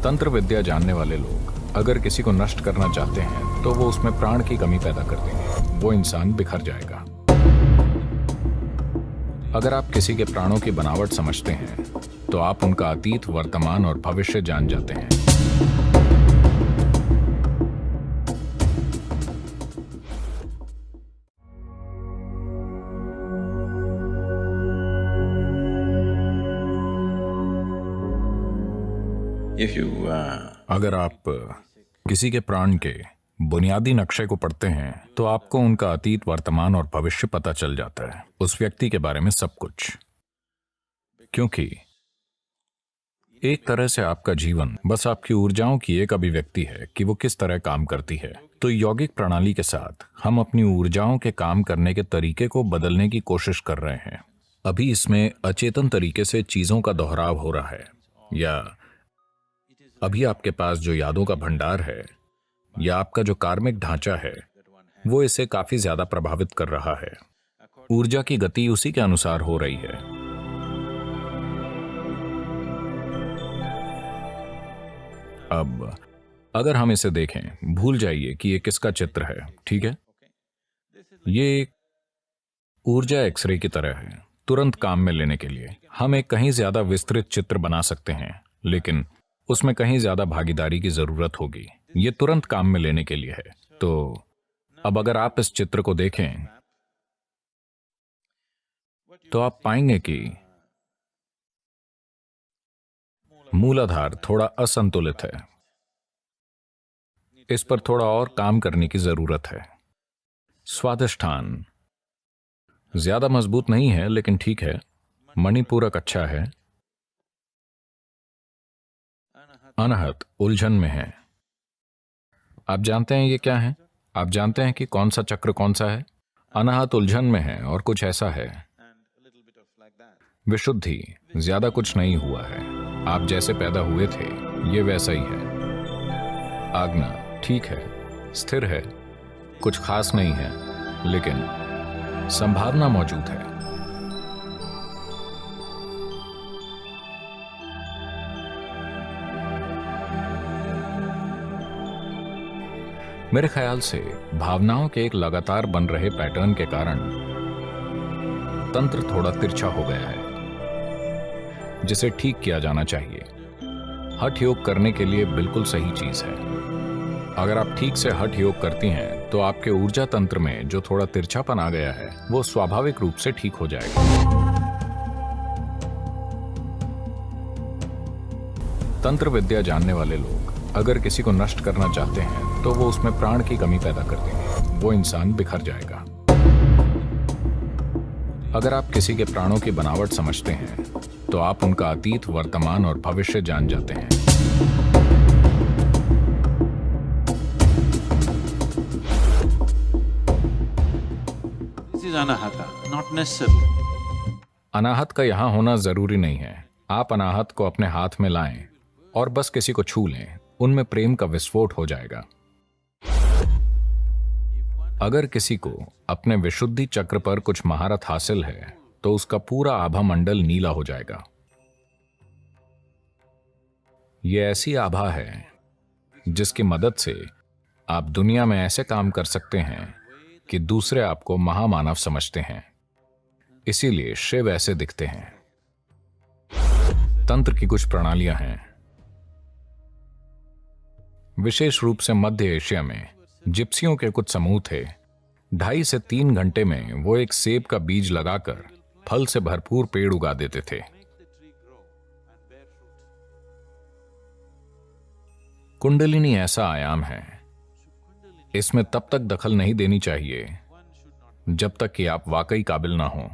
तंत्र विद्या जानने वाले लोग अगर किसी को नष्ट करना चाहते हैं तो वो उसमें प्राण की कमी पैदा कर देंगे। वो इंसान बिखर जाएगा। अगर आप किसी के प्राणों की बनावट समझते हैं तो आप उनका अतीत, वर्तमान और भविष्य जान जाते हैं। अगर आप किसी के प्राण के बुनियादी नक्शे को पढ़ते हैं तो आपको उनका अतीत, वर्तमान और भविष्य पता चल जाता है, उस व्यक्ति के बारे में सब कुछ। क्योंकि एक तरह से आपका जीवन बस आपकी ऊर्जाओं की एक अभिव्यक्ति है कि वो किस तरह काम करती है। तो यौगिक प्रणाली के साथ हम अपनी ऊर्जाओं के काम करने के तरीके को बदलने की कोशिश कर रहे हैं। अभी इसमें अचेतन तरीके से चीजों का दोहराव हो रहा है, या अभी आपके पास जो यादों का भंडार है या आपका जो कार्मिक ढांचा है वो इसे काफी ज्यादा प्रभावित कर रहा है। ऊर्जा की गति उसी के अनुसार हो रही है। अब अगर हम इसे देखें, भूल जाइए कि ये किसका चित्र है, ठीक है? ये एक ऊर्जा एक्सरे की तरह है। तुरंत काम में लेने के लिए हम एक कहीं ज्यादा विस्तृत चित्र बना सकते हैं, लेकिन उसमें कहीं ज्यादा भागीदारी की जरूरत होगी। ये तुरंत काम में लेने के लिए है। तो अब अगर आप इस चित्र को देखें तो आप पाएंगे कि मूलाधार थोड़ा असंतुलित है। इस पर थोड़ा और काम करने की जरूरत है। स्वादिष्ठान ज्यादा मजबूत नहीं है, लेकिन ठीक है। मणिपूरक अच्छा है। अनाहत उलझन में है। आप जानते हैं ये क्या है? आप जानते हैं कि कौन सा चक्र कौन सा है? अनाहत उलझन में है और कुछ ऐसा है। विशुद्धि ज्यादा कुछ नहीं हुआ है। आप जैसे पैदा हुए थे ये वैसा ही है। आज्ञा ठीक है, स्थिर है, कुछ खास नहीं है, लेकिन संभावना मौजूद है। मेरे ख्याल से भावनाओं के एक लगातार बन रहे पैटर्न के कारण तंत्र थोड़ा तिरछा हो गया है, जिसे ठीक किया जाना चाहिए। हठ योग करने के लिए बिल्कुल सही चीज है। अगर आप ठीक से हठ योग करती हैं तो आपके ऊर्जा तंत्र में जो थोड़ा तिरछापन आ गया है वो स्वाभाविक रूप से ठीक हो जाएगा। तंत्र विद्या जानने वाले लोग अगर किसी को नष्ट करना चाहते हैं तो वो उसमें प्राण की कमी पैदा कर देंगे। वो इंसान बिखर जाएगा। अगर आप किसी के प्राणों की बनावट समझते हैं तो आप उनका अतीत, वर्तमान और भविष्य जान जाते हैं। अनाहत का यहां होना जरूरी नहीं है। आप अनाहत को अपने हाथ में लाएं और बस किसी को छू लें, उनमें प्रेम का विस्फोट हो जाएगा। अगर किसी को अपने विशुद्धि चक्र पर कुछ महारत हासिल है तो उसका पूरा आभा मंडल नीला हो जाएगा। यह ऐसी आभा है जिसकी मदद से आप दुनिया में ऐसे काम कर सकते हैं कि दूसरे आपको महामानव समझते हैं। इसीलिए शिव ऐसे दिखते हैं। तंत्र की कुछ प्रणालियां हैं। विशेष रूप से मध्य एशिया में जिप्सियों के कुछ समूह थे। 2.5 से 3 घंटे में वो एक सेब का बीज लगाकर फल से भरपूर पेड़ उगा देते थे। कुंडलिनी ऐसा आयाम है, इसमें तब तक दखल नहीं देनी चाहिए जब तक कि आप वाकई काबिल ना हो।